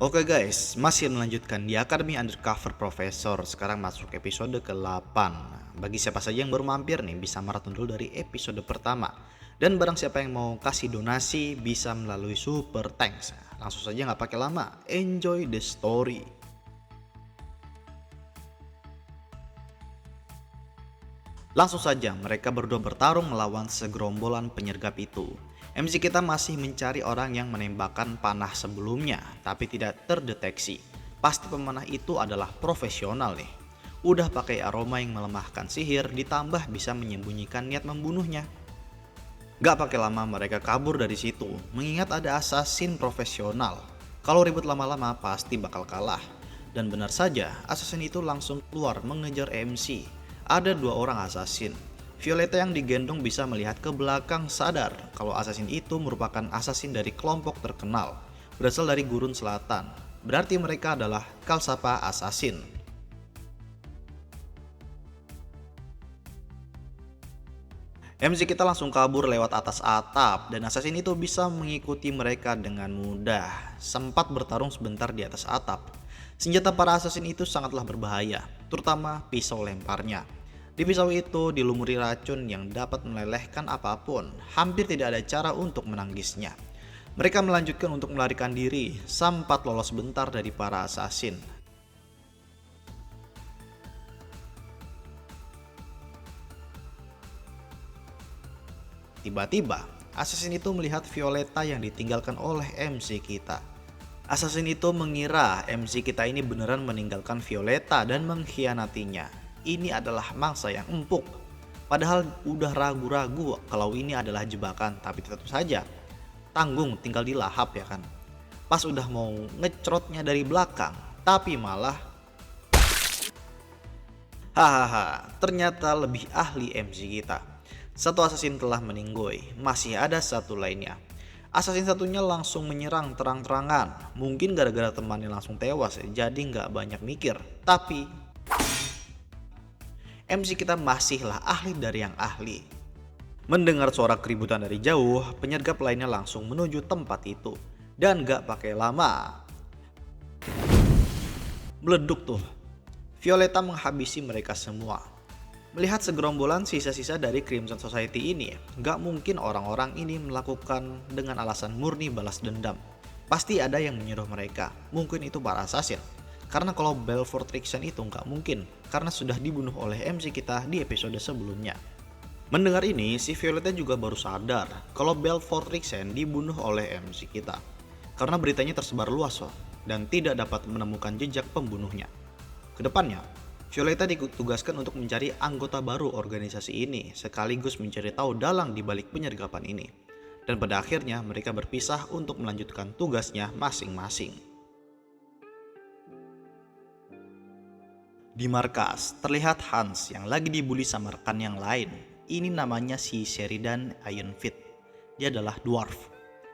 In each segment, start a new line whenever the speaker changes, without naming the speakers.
Oke guys, masih melanjutkan di Academy Undercover Professor. Sekarang masuk episode ke-8. Bagi siapa saja yang baru mampir nih, bisa maraton dulu dari episode pertama. Dan barang siapa yang mau kasih donasi, bisa melalui Super Thanks. Langsung saja nggak pakai lama, enjoy the story. Langsung saja mereka berdua bertarung melawan segerombolan penyergap itu. MC kita masih mencari orang yang menembakkan panah sebelumnya, tapi tidak terdeteksi. Pasti pemanah itu adalah profesional nih. Udah pakai aroma yang melemahkan sihir, ditambah bisa menyembunyikan niat membunuhnya. Gak pakai lama mereka kabur dari situ, mengingat ada assassin profesional. Kalau ribut lama-lama pasti bakal kalah. Dan benar saja, assassin itu langsung keluar mengejar MC. Ada dua orang assassin. Violeta yang digendong bisa melihat ke belakang sadar kalau assassin itu merupakan assassin dari kelompok terkenal, berasal dari Gurun Selatan. Berarti mereka adalah Kalsapa Assassin. MC kita langsung kabur lewat atas atap dan assassin itu bisa mengikuti mereka dengan mudah. Sempat bertarung sebentar di atas atap. Senjata para assassin itu sangatlah berbahaya, terutama pisau lemparnya. Di pisau itu dilumuri racun yang dapat melelehkan apapun. Hampir tidak ada cara untuk menanggisnya. Mereka melanjutkan untuk melarikan diri, sempat lolos bentar dari para assassin. Tiba-tiba, assassin itu melihat Violeta yang ditinggalkan oleh MC kita. Assassin itu mengira MC kita ini beneran meninggalkan Violeta dan mengkhianatinya. Ini adalah mangsa yang empuk. Padahal udah ragu-ragu kalau ini adalah jebakan, tapi tetap saja tanggung tinggal dilahap ya kan. Pas udah mau ngecrotnya dari belakang, tapi malah hahaha, ternyata lebih ahli MC kita. Satu assassin telah meninggoy, masih ada satu lainnya. Assassin satunya langsung menyerang terang-terangan. Mungkin gara-gara temannya langsung tewas, jadi nggak banyak mikir. Tapi MC kita masihlah ahli dari yang ahli. Mendengar suara keributan dari jauh, penyergap lainnya langsung menuju tempat itu. Dan gak pakai lama, meleduk tuh. Violeta menghabisi mereka semua. Melihat segerombolan sisa-sisa dari Crimson Society ini, gak mungkin orang-orang ini melakukan dengan alasan murni balas dendam. Pasti ada yang menyuruh mereka, mungkin itu para assassin. Karena kalau Belfort Rixen itu nggak mungkin, karena sudah dibunuh oleh MC kita di episode sebelumnya. Mendengar ini, si Violeta juga baru sadar kalau Belfort Rixen dibunuh oleh MC kita. Karena beritanya tersebar luas loh, dan tidak dapat menemukan jejak pembunuhnya. Kedepannya, Violeta ditugaskan untuk mencari anggota baru organisasi ini, sekaligus mencari tahu dalang di balik penyergapan ini. Dan pada akhirnya mereka berpisah untuk melanjutkan tugasnya masing-masing. Di markas, terlihat Hans yang lagi dibully sama rekan yang lain. Ini namanya si Sheridan Ironfit. Dia adalah dwarf.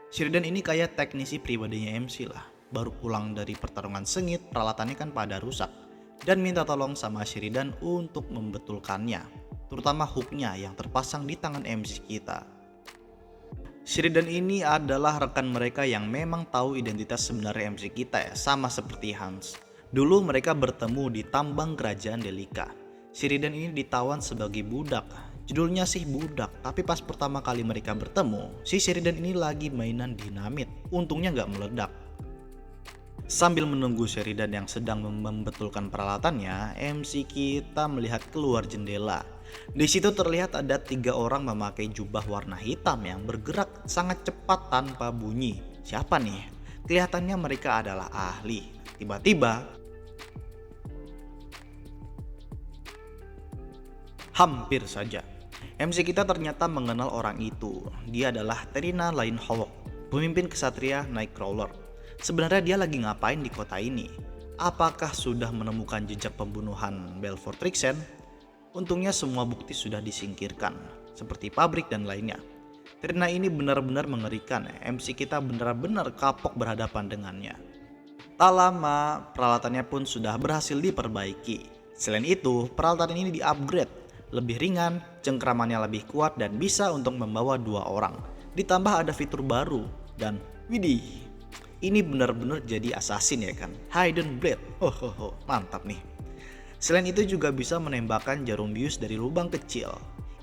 Sheridan ini kayak teknisi pribadinya MC lah. Baru pulang dari pertarungan sengit, peralatannya kan pada rusak. Dan minta tolong sama Sheridan untuk membetulkannya. Terutama hooknya yang terpasang di tangan MC kita. Sheridan ini adalah rekan mereka yang memang tahu identitas sebenarnya MC kita ya, sama seperti Hans. Dulu mereka bertemu di tambang kerajaan Delika. Sheridan ini ditawan sebagai budak. Judulnya sih budak, tapi pas pertama kali mereka bertemu, si Sheridan ini lagi mainan dinamit. Untungnya nggak meledak. Sambil menunggu Sheridan yang sedang membetulkan peralatannya, MC kita melihat keluar jendela. Di situ terlihat ada 3 orang memakai jubah warna hitam yang bergerak sangat cepat tanpa bunyi. Siapa nih? Kelihatannya mereka adalah ahli. Tiba-tiba, hampir saja, MC kita ternyata mengenal orang itu. Dia adalah Terina Linehawk, pemimpin kesatria Nightcrawler. Sebenarnya dia lagi ngapain di kota ini? Apakah sudah menemukan jejak pembunuhan Belfort Rixen? Untungnya semua bukti sudah disingkirkan, seperti pabrik dan lainnya. Terina ini benar-benar mengerikan. MC kita benar-benar kapok berhadapan dengannya. Tak lama, peralatannya pun sudah berhasil diperbaiki. Selain itu, peralatan ini di-upgrade. Lebih ringan, cengkramannya lebih kuat dan bisa untuk membawa 2 orang. Ditambah ada fitur baru dan widih, Ini benar-benar jadi assassin ya kan. Hidden blade. Mantap nih. Selain itu juga bisa menembakkan jarum bius dari lubang kecil.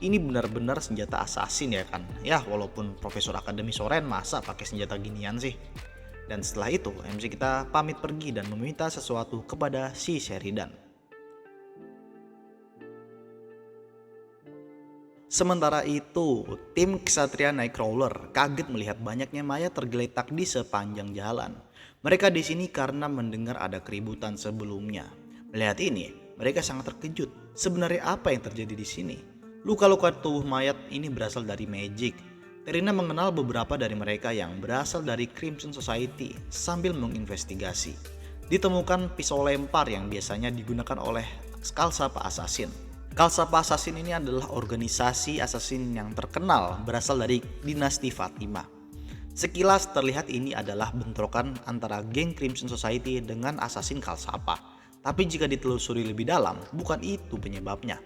Ini benar-benar senjata assassin ya kan. Ya walaupun Profesor Akademi Soren masa pakai senjata ginian sih. Dan setelah itu MC kita pamit pergi dan meminta sesuatu kepada si Sheridan. Sementara itu, tim Ksatria Nightcrawler kaget melihat banyaknya mayat tergeletak di sepanjang jalan. Mereka di sini karena mendengar ada keributan sebelumnya. Melihat ini, mereka sangat terkejut. Sebenarnya apa yang terjadi di sini? Luka-luka tubuh mayat ini berasal dari magic. Terina mengenal beberapa dari mereka yang berasal dari Crimson Society sambil menginvestigasi. Ditemukan pisau lempar yang biasanya digunakan oleh Skalsapa Assassin. Skalsapa Assassin ini adalah organisasi assassin yang terkenal berasal dari dinasti Fatima. Sekilas terlihat ini adalah bentrokan antara geng Crimson Society dengan assassin Skalsapa. Tapi jika ditelusuri lebih dalam, bukan itu penyebabnya.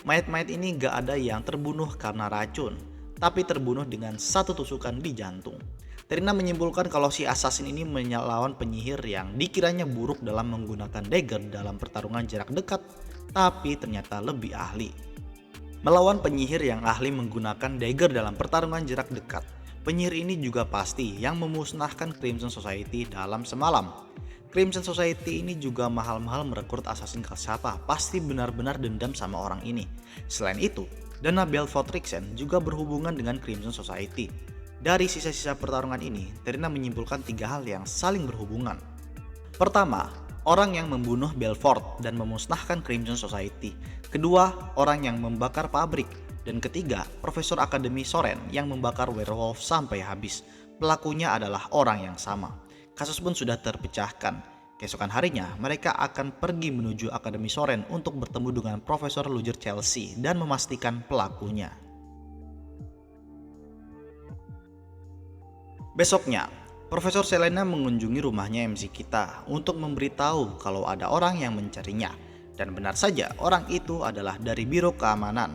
Mayat-mayat ini gak ada yang terbunuh karena racun, tapi terbunuh dengan satu tusukan di jantung. Terina menyimpulkan kalau si assassin ini melawan penyihir yang dikiranya buruk dalam menggunakan dagger dalam pertarungan jarak dekat, tapi ternyata lebih ahli. Melawan penyihir yang ahli menggunakan dagger dalam pertarungan jarak dekat, penyihir ini juga pasti yang memusnahkan Crimson Society dalam semalam. Crimson Society ini juga mahal-mahal merekrut assassin Skalsapa, pasti benar-benar dendam sama orang ini. Selain itu, dana Belfort Rixen juga berhubungan dengan Crimson Society. Dari sisa-sisa pertarungan ini, Terina menyimpulkan 3 hal yang saling berhubungan. Pertama, orang yang membunuh Belfort dan memusnahkan Crimson Society. Kedua, orang yang membakar pabrik. Dan ketiga, Profesor Akademi Soren yang membakar werewolf sampai habis. Pelakunya adalah orang yang sama. Kasus pun sudah terpecahkan. Keesokan harinya, mereka akan pergi menuju Akademi Soren untuk bertemu dengan Profesor Luger Chelsea dan memastikan pelakunya. Besoknya, Profesor Selena mengunjungi rumahnya MC kita untuk memberitahu kalau ada orang yang mencarinya. Dan benar saja, orang itu adalah dari Biro Keamanan.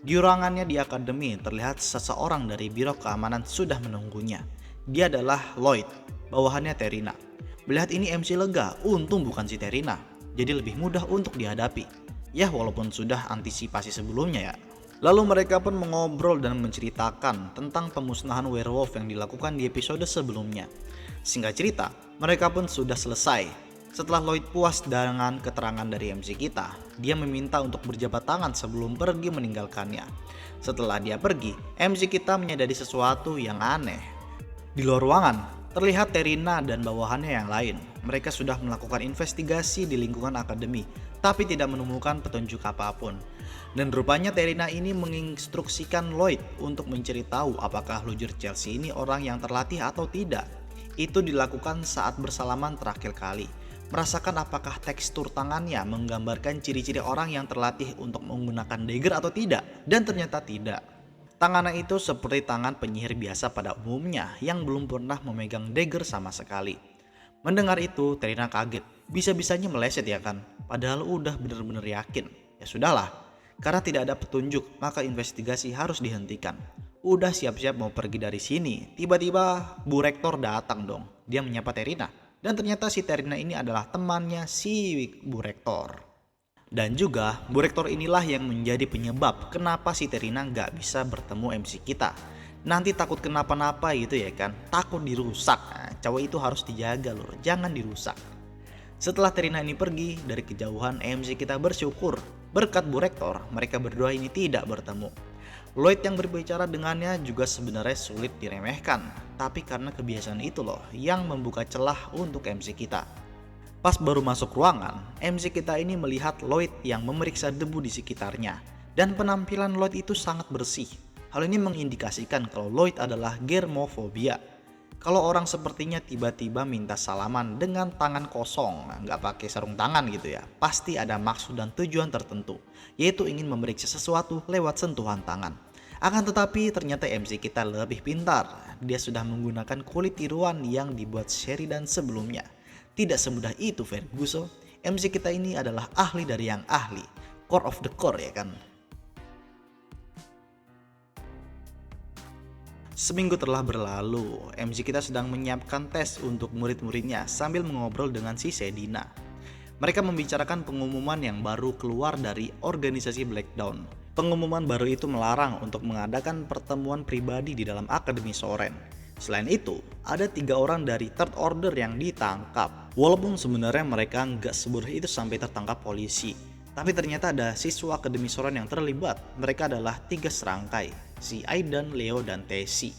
Di ruangannya di akademi terlihat seseorang dari Biro Keamanan sudah menunggunya. Dia adalah Lloyd, bawahannya Terina. Melihat ini MC lega, untung bukan si Terina. Jadi lebih mudah untuk dihadapi. Ya walaupun sudah antisipasi sebelumnya ya. Lalu mereka pun mengobrol dan menceritakan tentang pemusnahan werewolf yang dilakukan di episode sebelumnya. Singkat cerita, mereka pun sudah selesai. Setelah Lloyd puas dengan keterangan dari MC kita, dia meminta untuk berjabat tangan sebelum pergi meninggalkannya. Setelah dia pergi, MC kita menyadari sesuatu yang aneh. Di luar ruangan, terlihat Terina dan bawahannya yang lain. Mereka sudah melakukan investigasi di lingkungan akademi, tapi tidak menemukan petunjuk apapun. Dan rupanya Terina ini menginstruksikan Lloyd untuk mencari tahu apakah Luger Chelsea ini orang yang terlatih atau tidak. Itu dilakukan saat bersalaman terakhir kali. Merasakan apakah tekstur tangannya menggambarkan ciri-ciri orang yang terlatih untuk menggunakan dagger atau tidak. Dan ternyata tidak. Tangannya itu seperti tangan penyihir biasa pada umumnya yang belum pernah memegang dagger sama sekali. Mendengar itu, Terina kaget. Bisa-bisanya meleset ya kan? Padahal udah bener-bener yakin. Ya sudahlah, karena tidak ada petunjuk, maka investigasi harus dihentikan. Udah siap-siap mau pergi dari sini, tiba-tiba Bu Rektor datang dong. Dia menyapa Terina, dan ternyata si Terina ini adalah temannya si Bu Rektor. Dan juga Bu Rektor inilah yang menjadi penyebab kenapa si Terina nggak bisa bertemu MC kita. Nanti takut kenapa-napa gitu ya kan, takut dirusak. Nah, cowok itu harus dijaga lur, jangan dirusak. Setelah Terina ini pergi dari kejauhan, MC kita bersyukur. Berkat Bu Rektor, mereka berdua ini tidak bertemu. Lloyd yang berbicara dengannya juga sebenarnya sulit diremehkan. Tapi karena kebiasaan itu loh yang membuka celah untuk MC kita. Pas baru masuk ruangan, MC kita ini melihat Lloyd yang memeriksa debu di sekitarnya. Dan penampilan Lloyd itu sangat bersih. Hal ini mengindikasikan kalau Lloyd adalah germofobia. Kalau orang sepertinya tiba-tiba minta salaman dengan tangan kosong, nggak pakai sarung tangan gitu ya, pasti ada maksud dan tujuan tertentu, yaitu ingin memeriksa sesuatu lewat sentuhan tangan. Akan tetapi ternyata MC kita lebih pintar, dia sudah menggunakan kulit tiruan yang dibuat Sheridan sebelumnya. Tidak semudah itu Ferguson, MC kita ini adalah ahli dari yang ahli, core of the core ya kan. Seminggu telah berlalu, MC kita sedang menyiapkan tes untuk murid-muridnya sambil mengobrol dengan si Sedina. Mereka membicarakan pengumuman yang baru keluar dari organisasi Blackdown. Pengumuman baru itu melarang untuk mengadakan pertemuan pribadi di dalam Akademi Soren. Selain itu, ada 3 orang dari Third Order yang ditangkap. Walaupun sebenarnya mereka nggak sebodoh itu sampai tertangkap polisi. Tapi ternyata ada siswa Akademi Soren yang terlibat. Mereka adalah 3 serangkai, si Aidan, Leo, dan Tesi.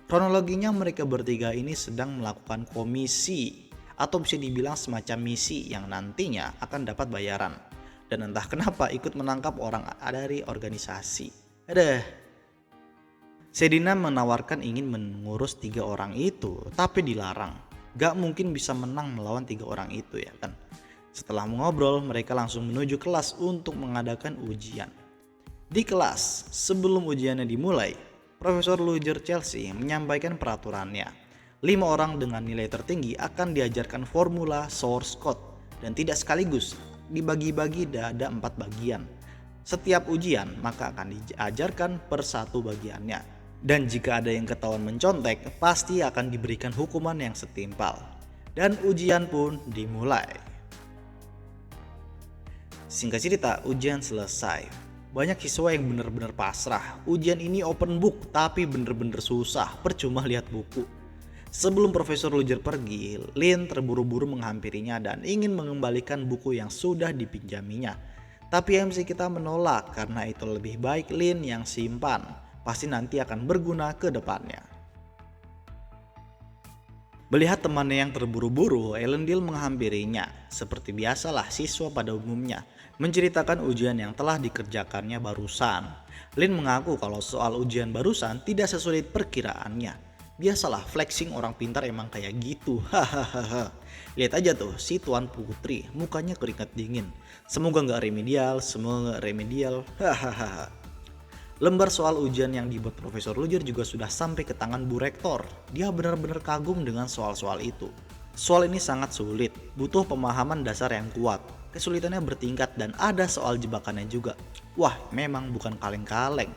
Kronologinya mereka bertiga ini sedang melakukan komisi atau bisa dibilang semacam misi yang nantinya akan dapat bayaran. Dan entah kenapa ikut menangkap orang dari organisasi. Sedina menawarkan ingin mengurus 3 orang itu, tapi dilarang. Gak mungkin bisa menang melawan 3 orang itu ya kan. Setelah mengobrol, mereka langsung menuju kelas untuk mengadakan ujian. Di kelas, sebelum ujiannya dimulai, Profesor Luger Chelsea menyampaikan peraturannya. 5 orang dengan nilai tertinggi akan diajarkan formula source code dan tidak sekaligus, dibagi-bagi ada 4 bagian. Setiap ujian maka akan diajarkan per 1 bagiannya. Dan jika ada yang ketahuan mencontek, pasti akan diberikan hukuman yang setimpal. Dan ujian pun dimulai. Singkat cerita, ujian selesai. Banyak siswa yang benar-benar pasrah. Ujian ini open book tapi bener-bener susah, percuma lihat buku. Sebelum Profesor Luger pergi, Lin terburu-buru menghampirinya dan ingin mengembalikan buku yang sudah dipinjaminya. Tapi MC kita menolak karena itu lebih baik Lin yang simpan. Pasti nanti akan berguna ke depannya. Melihat temannya yang terburu-buru, Elendil menghampirinya. Seperti biasalah siswa pada umumnya, menceritakan ujian yang telah dikerjakannya barusan. Lin mengaku kalau soal ujian barusan tidak sesulit perkiraannya. Biasalah flexing orang pintar emang kayak gitu. Hahaha. Lihat aja tuh si Tuan Putri, mukanya keringat dingin. Semoga nggak remedial, semoga nggak remedial. Hahaha. Lembar soal ujian yang dibuat Profesor Luger juga sudah sampai ke tangan Bu Rektor. Dia benar-benar kagum dengan soal-soal itu. Soal ini sangat sulit, butuh pemahaman dasar yang kuat. Kesulitannya bertingkat dan ada soal jebakannya juga. Wah, memang bukan kaleng-kaleng.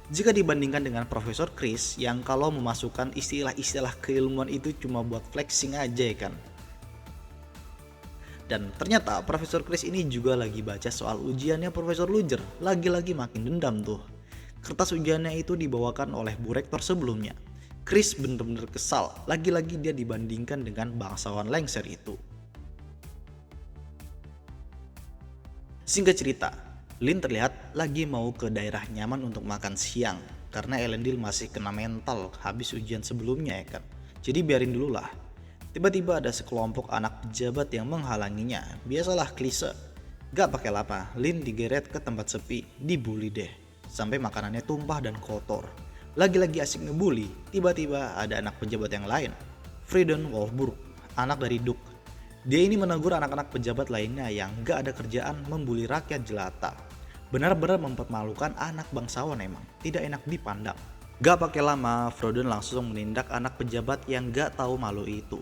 Jika dibandingkan dengan Profesor Chris yang kalau memasukkan istilah-istilah keilmuan itu cuma buat flexing aja kan. Dan ternyata Profesor Chris ini juga lagi baca soal ujiannya Profesor Luger. Lagi-lagi makin dendam tuh. Kertas ujiannya itu dibawakan oleh Bu Rektor sebelumnya. Chris bener-bener kesal, lagi-lagi dia dibandingkan dengan bangsawan lengser itu. Singkat cerita, Lin terlihat lagi mau ke daerah nyaman untuk makan siang karena Elendil masih kena mental habis ujian sebelumnya ya kan. Jadi biarin dulu lah. Tiba-tiba ada sekelompok anak pejabat yang menghalanginya. Biasalah klise. Gak pakai lama, Lin digeret ke tempat sepi, dibully deh. Sampai makanannya tumpah dan kotor. Lagi-lagi asik ngebully, tiba-tiba ada anak pejabat yang lain. Frieden Wolfburg, anak dari Duk. Dia ini menegur anak-anak pejabat lainnya yang gak ada kerjaan membuli rakyat jelata. Benar-benar mempermalukan anak bangsawan emang, tidak enak dipandang. Gak pakai lama, Froden langsung menindak anak pejabat yang gak tahu malu itu.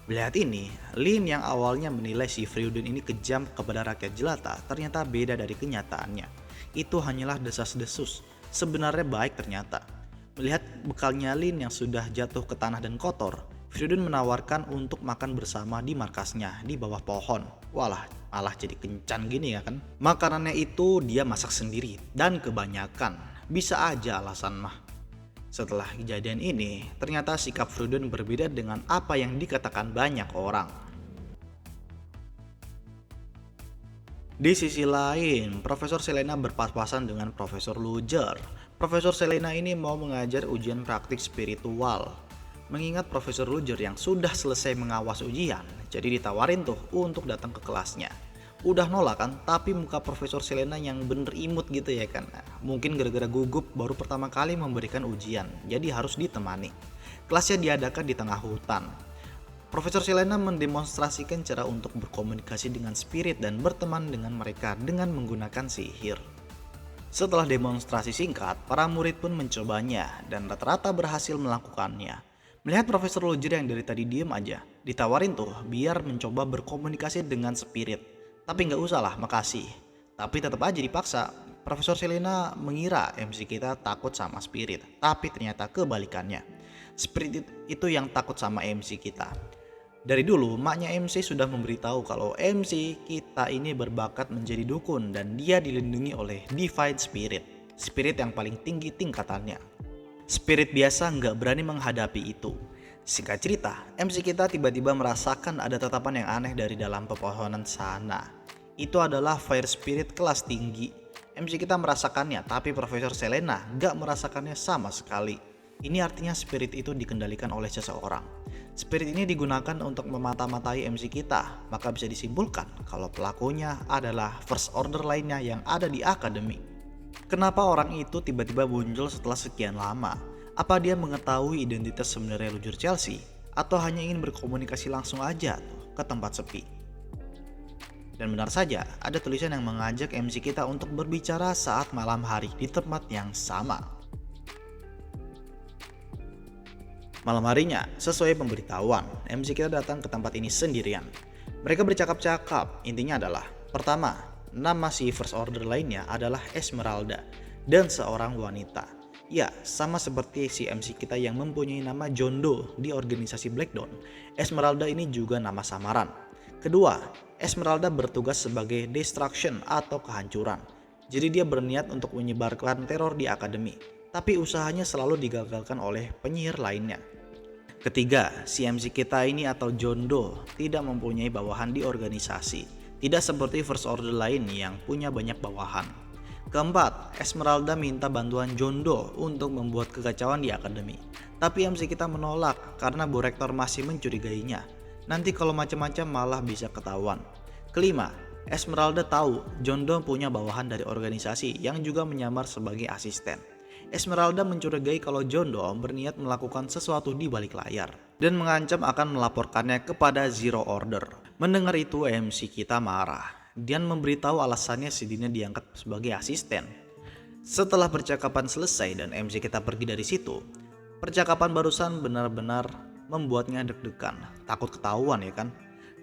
Melihat ini, Lin yang awalnya menilai si Froden ini kejam kepada rakyat jelata ternyata beda dari kenyataannya. Itu hanyalah desas-desus, sebenarnya baik ternyata. Melihat bekalnya Lin yang sudah jatuh ke tanah dan kotor, Froden menawarkan untuk makan bersama di markasnya di bawah pohon. Walah, malah jadi kencan gini ya kan. Makanannya itu dia masak sendiri dan kebanyakan. Bisa aja alasan mah. Setelah kejadian ini, ternyata sikap Froden berbeda dengan apa yang dikatakan banyak orang. Di sisi lain, Profesor Selena berpas-pasan dengan Profesor Luger. Profesor Selena ini mau mengajar ujian praktik spiritual. Mengingat Profesor Luger yang sudah selesai mengawas ujian, jadi ditawarin tuh untuk datang ke kelasnya. Udah nolak kan, tapi muka Profesor Selena yang bener imut gitu ya kan. Mungkin gara-gara gugup baru pertama kali memberikan ujian, jadi harus ditemani. Kelasnya diadakan di tengah hutan. Profesor Selena mendemonstrasikan cara untuk berkomunikasi dengan spirit dan berteman dengan mereka dengan menggunakan sihir. Setelah demonstrasi singkat, para murid pun mencobanya dan rata-rata berhasil melakukannya. Melihat Profesor Luger yang dari tadi diem aja, ditawarin tuh biar mencoba berkomunikasi dengan spirit. Tapi nggak usah lah, makasih. Tapi tetap aja dipaksa. Profesor Selena mengira MC kita takut sama spirit, tapi ternyata kebalikannya. Spirit itu yang takut sama MC kita. Dari dulu, maknya MC sudah memberitahu kalau MC kita ini berbakat menjadi dukun dan dia dilindungi oleh Divine Spirit. Spirit yang paling tinggi tingkatannya. Spirit biasa nggak berani menghadapi itu. Singkat cerita, MC kita tiba-tiba merasakan ada tatapan yang aneh dari dalam pepohonan sana. Itu adalah Fire Spirit kelas tinggi. MC kita merasakannya, tapi Profesor Selena nggak merasakannya sama sekali. Ini artinya spirit itu dikendalikan oleh seseorang. Spirit ini digunakan untuk memata-matai MC kita, maka bisa disimpulkan kalau pelakunya adalah First Order lainnya yang ada di akademi. Kenapa orang itu tiba-tiba muncul setelah sekian lama? Apa dia mengetahui identitas sebenarnya Lujur Chelsea? Atau hanya ingin berkomunikasi langsung aja tuh ke tempat sepi? Dan benar saja, ada tulisan yang mengajak MC kita untuk berbicara saat malam hari di tempat yang sama. Malam harinya, sesuai pemberitahuan, MC kita datang ke tempat ini sendirian. Mereka bercakap-cakap, intinya adalah, pertama, nama si First Order lainnya adalah Esmeralda dan seorang wanita. Ya, sama seperti si MC kita yang mempunyai nama John Doe di organisasi Black Dawn, Esmeralda ini juga nama samaran. Kedua, Esmeralda bertugas sebagai destruction atau kehancuran. Jadi dia berniat untuk menyebarkan teror di akademi, tapi usahanya selalu digagalkan oleh penyihir lainnya. Ketiga, si MC kita ini atau John Doe tidak mempunyai bawahan di organisasi, tidak seperti First Order lain yang punya banyak bawahan. Keempat, Esmeralda minta bantuan John Doe untuk membuat kekacauan di akademi, tapi MC kita menolak karena Bu Rektor masih mencurigainya. Nanti kalau macam-macam malah bisa ketahuan. Kelima, Esmeralda tahu John Doe punya bawahan dari organisasi yang juga menyamar sebagai asisten. Esmeralda mencurigai kalau John Doe berniat melakukan sesuatu di balik layar dan mengancam akan melaporkannya kepada Zero Order. Mendengar itu, MC kita marah dan memberitahu alasannya si Dina diangkat sebagai asisten. Setelah percakapan selesai dan MC kita pergi dari situ, percakapan barusan benar-benar membuatnya deg-degan, takut ketahuan ya kan.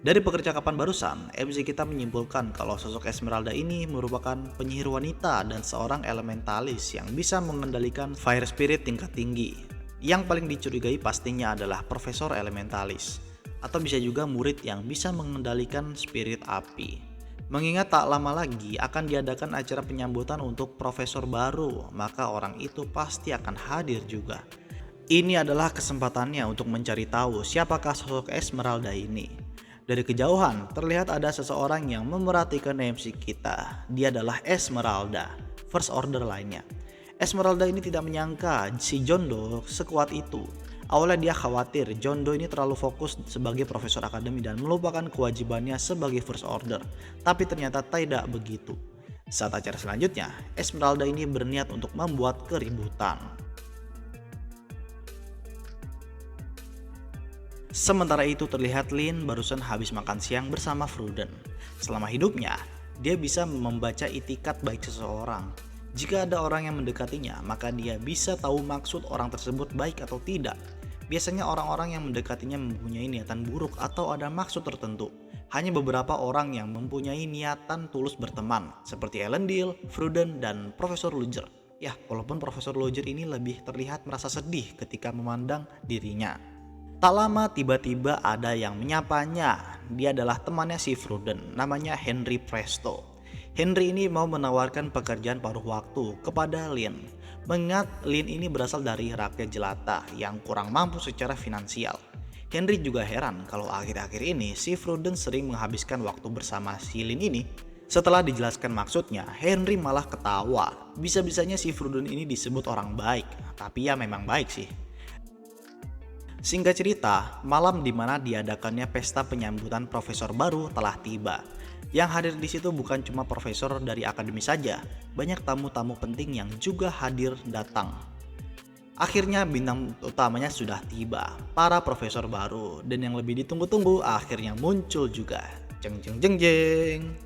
Dari percakapan barusan, MC kita menyimpulkan kalau sosok Esmeralda ini merupakan penyihir wanita dan seorang elementalis yang bisa mengendalikan fire spirit tingkat tinggi. Yang paling dicurigai pastinya adalah Profesor Elementalis, atau bisa juga murid yang bisa mengendalikan spirit api. Mengingat tak lama lagi akan diadakan acara penyambutan untuk profesor baru, maka orang itu pasti akan hadir juga. Ini adalah kesempatannya untuk mencari tahu siapakah sosok Esmeralda ini. Dari kejauhan, terlihat ada seseorang yang memerhatikan MC kita. Dia adalah Esmeralda, First Order lainnya. Esmeralda ini tidak menyangka si John Doe sekuat itu. Awalnya dia khawatir John Doe ini terlalu fokus sebagai profesor akademi dan melupakan kewajibannya sebagai First Order. Tapi ternyata tidak begitu. Saat acara selanjutnya, Esmeralda ini berniat untuk membuat keributan. Sementara itu terlihat Lin barusan habis makan siang bersama Fruden. Selama hidupnya, dia bisa membaca itikat baik seseorang. Jika ada orang yang mendekatinya, maka dia bisa tahu maksud orang tersebut baik atau tidak. Biasanya orang-orang yang mendekatinya mempunyai niatan buruk atau ada maksud tertentu. Hanya beberapa orang yang mempunyai niatan tulus berteman, seperti Elendil, Fruden, dan Profesor Luger. Ya, walaupun Profesor Luger ini lebih terlihat merasa sedih ketika memandang dirinya. Tak lama tiba-tiba ada yang menyapanya. Dia adalah temannya si Fruden, namanya Henry Presto. Henry ini mau menawarkan pekerjaan paruh waktu kepada Lin. Mengingat Lin ini berasal dari rakyat jelata yang kurang mampu secara finansial. Henry juga heran kalau akhir-akhir ini si Fruden sering menghabiskan waktu bersama si Lin ini. Setelah dijelaskan maksudnya, Henry malah ketawa. Bisa-bisanya si Fruden ini disebut orang baik, tapi ya memang baik sih. Singkat cerita, malam di mana diadakannya pesta penyambutan profesor baru telah tiba. Yang hadir di situ bukan cuma profesor dari akademi saja, banyak tamu-tamu penting yang juga hadir datang. Akhirnya bintang utamanya sudah tiba, para profesor baru, dan yang lebih ditunggu-tunggu akhirnya muncul juga. Jeng jeng jeng jeng.